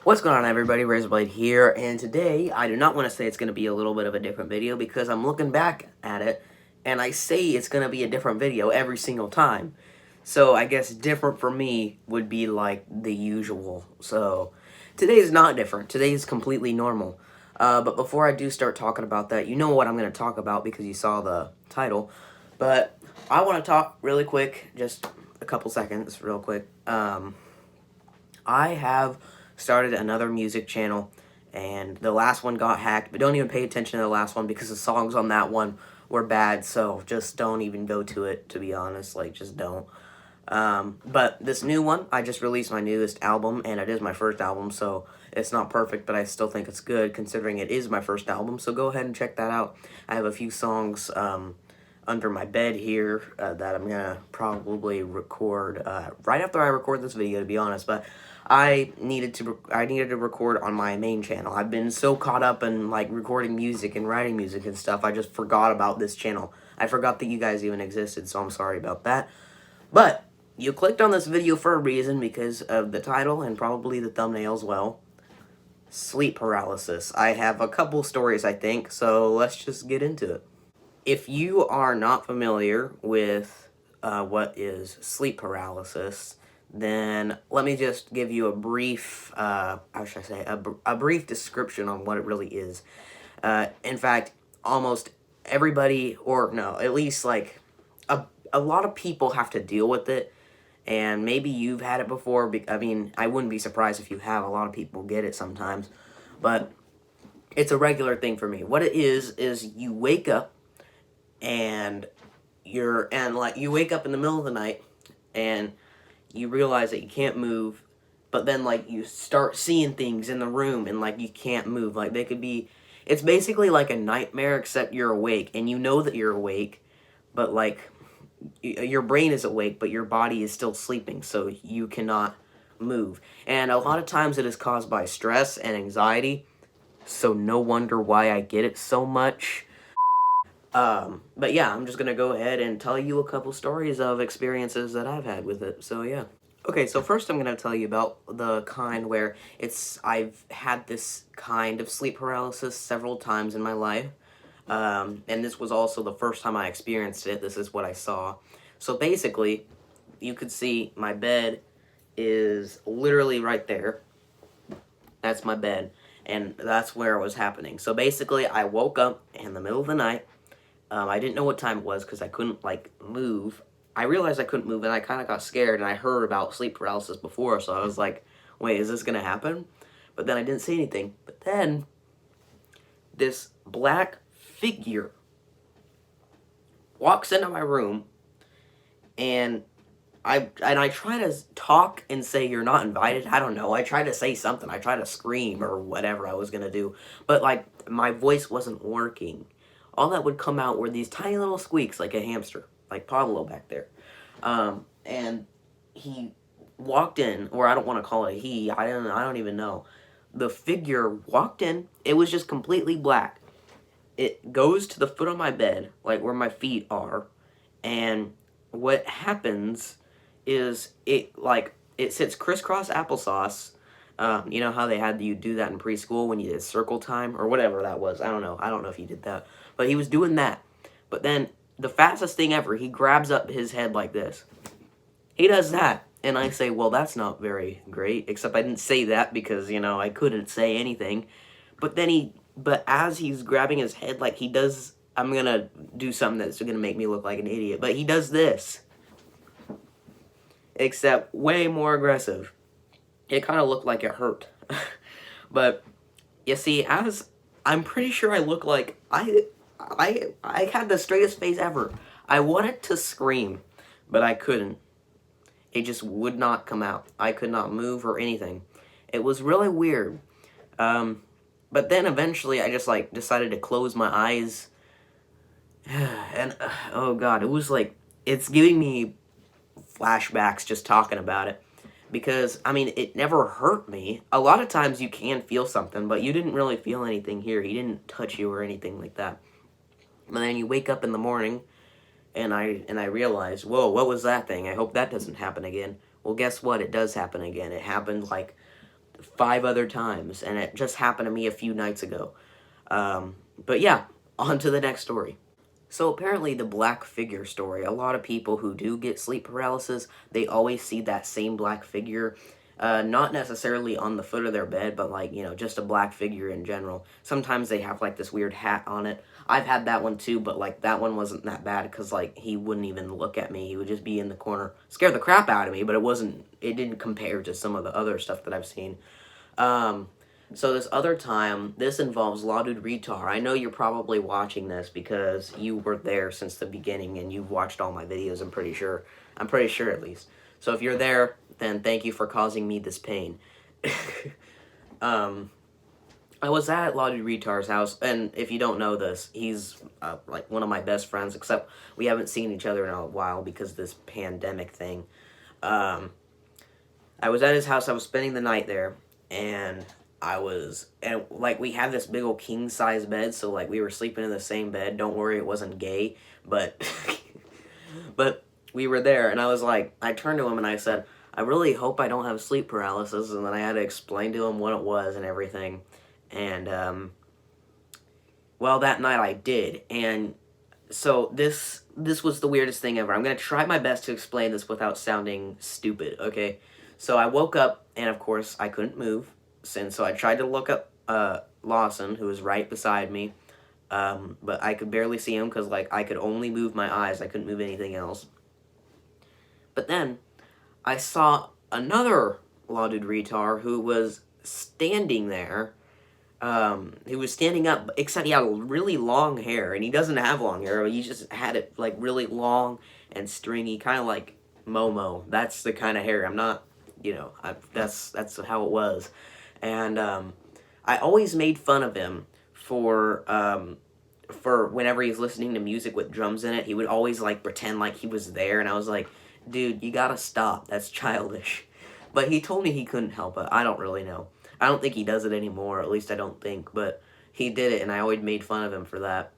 What's going on, everybody? Razorblade here, and today I do not want to say it's going to be a little bit of a different video because I'm looking back at it and I say it's going to be a different video every single time. So I guess different for me would be like the usual. So today is not different. Today is completely normal. But before I do start talking about that, you know what I'm going to talk about because you saw the title. But I want to talk really quick, just a couple seconds, real quick. I have started another music channel, and the last one got hacked, but don't even pay attention to the last one because the songs on that one were bad, so just don't even go to it, to be honest, like, just don't. But this new one, I just released my newest album, and it is my first album, so it's not perfect, but I still think it's good, considering it is my first album, so go ahead and check that out. I have a few songs, under my bed here that I'm gonna probably record right after I record this video, to be honest, but I needed to record on my main channel. I've been so caught up in like recording music and writing music and stuff, I just forgot about this channel. I forgot that you guys even existed, so I'm sorry about that. But you clicked on this video for a reason because of the title and probably the thumbnail as well. Sleep paralysis. I have a couple stories, I think, so let's just get into it. If you are not familiar with what is sleep paralysis, then let me just give you a brief, how should I say, a brief description on what it really is. In fact, almost everybody, or no, at least like a lot of people have to deal with it, and maybe you've had it before. I mean, I wouldn't be surprised if you have. A lot of people get it sometimes, but it's a regular thing for me. What it is you wake up, and you wake up in the middle of the night, and you realize that you can't move, but then, like, you start seeing things in the room, and, like, you can't move. Like, it's basically like a nightmare, except you're awake, and you know that you're awake, but, like, your brain is awake, but your body is still sleeping, so you cannot move. And a lot of times it is caused by stress and anxiety, so no wonder why I get it so much. But yeah, I'm just gonna go ahead and tell you a couple stories of experiences that I've had with it, so yeah. Okay, so first I'm gonna tell you about the kind where I've had this kind of sleep paralysis several times in my life, and this was also the first time I experienced it. This is what I saw. So basically, you could see my bed is literally right there. That's my bed, and that's where it was happening. So basically, I woke up in the middle of the night. I didn't know what time it was because I couldn't, like, move. I realized I couldn't move, and I kind of got scared, and I heard about sleep paralysis before, so I was like, wait, is this going to happen? But then I didn't see anything. But then, this black figure walks into my room, and I try to talk and say, you're not invited. I don't know. I try to say something. I try to scream or whatever I was going to do. But, like, my voice wasn't working. All that would come out were these tiny little squeaks, like a hamster, like Pablo back there. And he walked in, or I don't want to call it a he, I don't even know. The figure walked in, it was just completely black. It goes to the foot of my bed, like where my feet are, and what happens is it sits crisscross applesauce. You know how they had you do that in preschool when you did circle time or whatever that was. I don't know if you did that, but he was doing that. But then the fastest thing ever, he grabs up his head like this. He does that, and I say, well, that's not very great. Except I didn't say that because, you know, I couldn't say anything. But as he's grabbing his head like he does, I'm gonna do something that's gonna make me look like an idiot. But he does this, except way more aggressive. It kind of looked like it hurt. But, you see, I'm pretty sure I look like, I had the straightest face ever. I wanted to scream, but I couldn't. It just would not come out. I could not move or anything. It was really weird. But then eventually I just, like, decided to close my eyes. And, oh God, it was like, it's giving me flashbacks just talking about it. Because, I mean, it never hurt me. A lot of times you can feel something, but you didn't really feel anything here. He didn't touch you or anything like that. And then you wake up in the morning, and I realize, whoa, what was that thing? I hope that doesn't happen again. Well, guess what? It does happen again. It happened like 5 other times, and it just happened to me a few nights ago. But yeah, on to the next story. So apparently the black figure story, a lot of people who do get sleep paralysis, they always see that same black figure, not necessarily on the foot of their bed, but like, just a black figure in general. Sometimes they have like this weird hat on it. I've had that one too, but like that one wasn't that bad because like he wouldn't even look at me. He would just be in the corner, scare the crap out of me, but it didn't compare to some of the other stuff that I've seen. So this other time, this involves La Dude Retar. I know you're probably watching this because you were there since the beginning and you've watched all my videos, I'm pretty sure. I'm pretty sure at least. So if you're there, then thank you for causing me this pain. I was at La Dude Retar's house, and if you don't know this, he's like one of my best friends, except we haven't seen each other in a while because of this pandemic thing. I was at his house, I was spending the night there, and like we had this big old king size bed, so like we were sleeping in the same bed. Don't worry, it wasn't gay, but but we were there, and I turned to him and I said, I really hope I don't have sleep paralysis, and then I had to explain to him what it was and everything, and well, that night I did, and so this was the weirdest thing ever. I'm gonna try my best to explain this without sounding stupid, okay? So I woke up, and of course I couldn't move. And so I tried to look up Lawson, who was right beside me, but I could barely see him because like I could only move my eyes. I couldn't move anything else. But then I saw another La Dude Retar who was standing there. He was standing up, except he had really long hair, and he doesn't have long hair. He just had it like really long and stringy, kind of like Momo. That's the kind of hair. I'm not, that's how it was. And I always made fun of him for whenever he's listening to music with drums in it. He would always like pretend like he was there, and I was like, dude, you gotta stop. That's childish. But he told me he couldn't help it. I don't really know. I don't think he does it anymore, at least I don't think. But he did it, and I always made fun of him for that.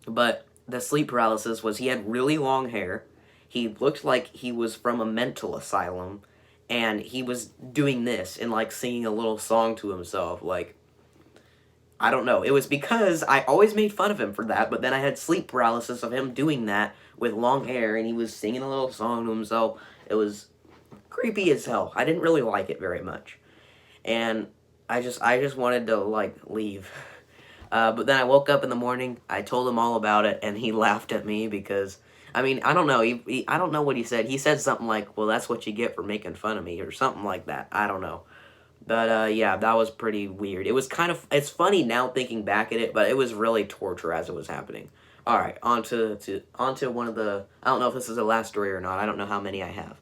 But the sleep paralysis was he had really long hair. He looked like he was from a mental asylum. And he was doing this and, like, singing a little song to himself. Like, I don't know. It was because I always made fun of him for that, but then I had sleep paralysis of him doing that with long hair, and he was singing a little song to himself. It was creepy as hell. I didn't really like it very much. And I just wanted to, like, leave. But then I woke up in the morning, I told him all about it, and he laughed at me because... I mean, I don't know. I don't know what he said. He said something like, well, that's what you get for making fun of me, or something like that. I don't know. But, yeah, that was pretty weird. It was it's funny now thinking back at it, but it was really torture as it was happening. Alright, on to one of the, I don't know if this is the last story or not. I don't know how many I have.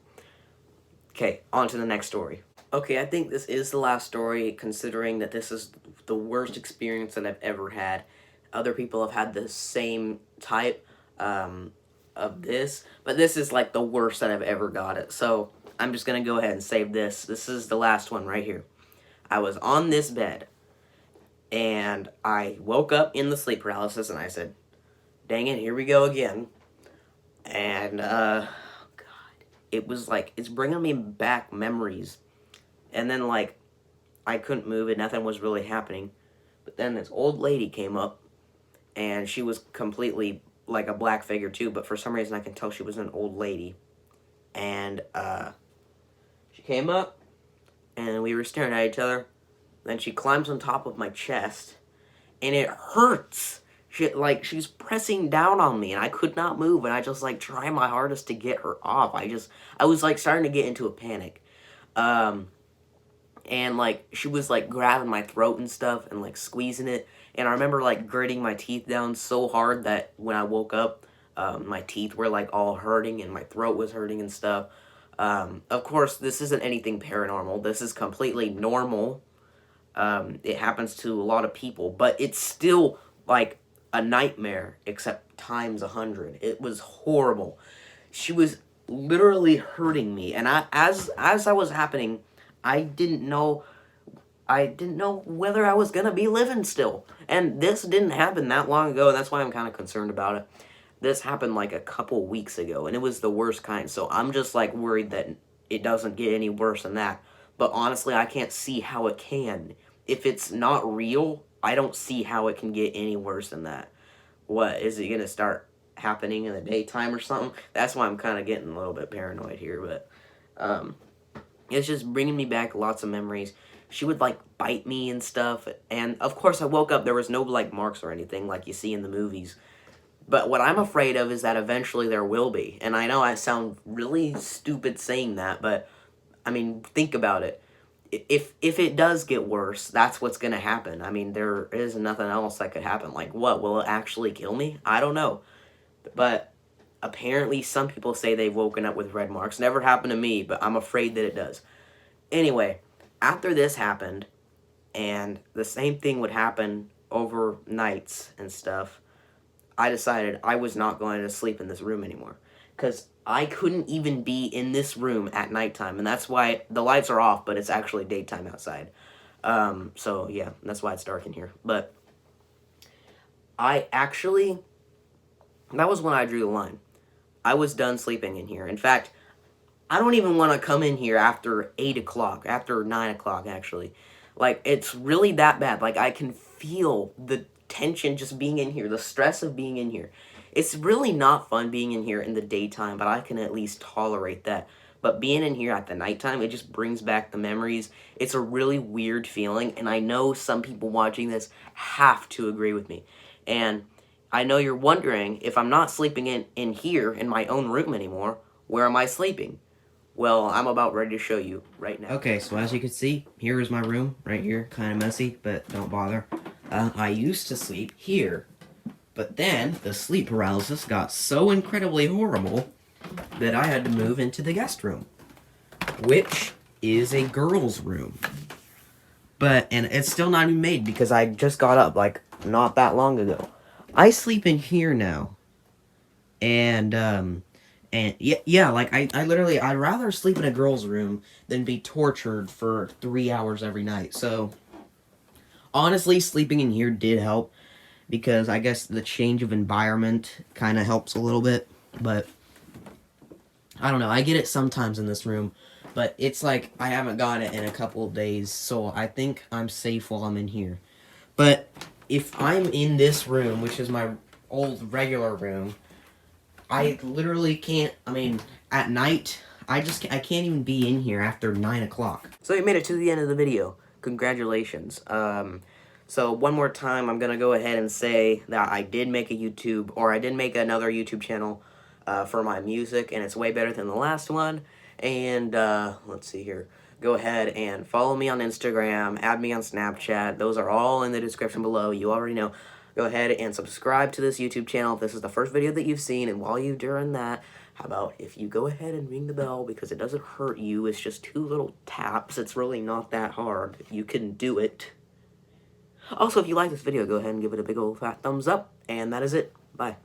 Okay, on to the next story. Okay, I think this is the last story, considering that this is the worst experience that I've ever had. Other people have had the same type, of this, but this is like the worst that I've ever got it. So I'm just gonna go ahead and save this. This is the last one right here. I was on this bed and I woke up in the sleep paralysis and I said, dang it, here we go again. And God, it was like, it's bringing me back memories. And then like I couldn't move and nothing was really happening. But then this old lady came up and she was completely like a black figure too, but for some reason I can tell she was an old lady. And she came up and we were staring at each other. Then she climbs on top of my chest and it hurts. She's pressing down on me and I could not move, and I just like try my hardest to get her off. I was like starting to get into a panic. And like she was like grabbing my throat and stuff and like squeezing it. And I remember like gritting my teeth down so hard that when I woke up, my teeth were like all hurting and my throat was hurting and stuff. Of course, this isn't anything paranormal. This is completely normal. It happens to a lot of people, but it's still like a nightmare, except times 100. It was horrible. She was literally hurting me, and as I was happening, I didn't know whether I was gonna be living still. And this didn't happen that long ago, and that's why I'm kind of concerned about it. This happened like a couple weeks ago, and it was the worst kind, so I'm just like worried that it doesn't get any worse than that. But honestly, I can't see how it can. If it's not real, I don't see how it can get any worse than that. What, is it going to start happening in the daytime or something? That's why I'm kind of getting a little bit paranoid here, but it's just bringing me back lots of memories. She would, like, bite me and stuff, and of course I woke up, there was no, like, marks or anything like you see in the movies. But what I'm afraid of is that eventually there will be. And I know I sound really stupid saying that, but, I mean, think about it. If it does get worse, that's what's going to happen. I mean, there is nothing else that could happen. Like, what? Will it actually kill me? I don't know. But apparently some people say they've woken up with red marks. Never happened to me, but I'm afraid that it does. Anyway, after this happened, and the same thing would happen over nights and stuff, I decided I was not going to sleep in this room anymore. Because I couldn't even be in this room at nighttime. And that's why the lights are off, but it's actually daytime outside. So, yeah, that's why it's dark in here. But I actually, that was when I drew the line. I was done sleeping in here. In fact, I don't even want to come in here after 8 o'clock, after 9 o'clock, actually. Like, it's really that bad. Like, I can feel the tension just being in here, the stress of being in here. It's really not fun being in here in the daytime, but I can at least tolerate that. But being in here at the nighttime, it just brings back the memories. It's a really weird feeling, and I know some people watching this have to agree with me. And I know you're wondering, if I'm not sleeping in here, in my own room anymore, where am I sleeping? Well, I'm about ready to show you right now. Okay, so as you can see, here is my room, right here. Kind of messy, but don't bother. I used to sleep here, but then the sleep paralysis got so incredibly horrible that I had to move into the guest room, which is a girl's room. And it's still not even made because I just got up, like, not that long ago. I sleep in here now, and yeah, like, I literally, I'd rather sleep in a girl's room than be tortured for 3 hours every night. So, honestly, sleeping in here did help, because I guess the change of environment kind of helps a little bit, but I don't know, I get it sometimes in this room, but it's like, I haven't got it in a couple of days, so I think I'm safe while I'm in here. But if I'm in this room, which is my old regular room, I literally can't, I mean, at night, I can't even be in here after 9 o'clock. So you made it to the end of the video. Congratulations. So one more time, I'm going to go ahead and say that I did make a YouTube, or I did make another YouTube channel for my music, and it's way better than the last one. And let's see here. Go ahead and follow me on Instagram, add me on Snapchat. Those are all in the description below. You already know. Go ahead and subscribe to this YouTube channel if this is the first video that you've seen, and while you're doing that, how about if you go ahead and ring the bell, because it doesn't hurt you, it's just 2 little taps, it's really not that hard, you can do it. Also, if you like this video, go ahead and give it a big old fat thumbs up, and that is it. Bye.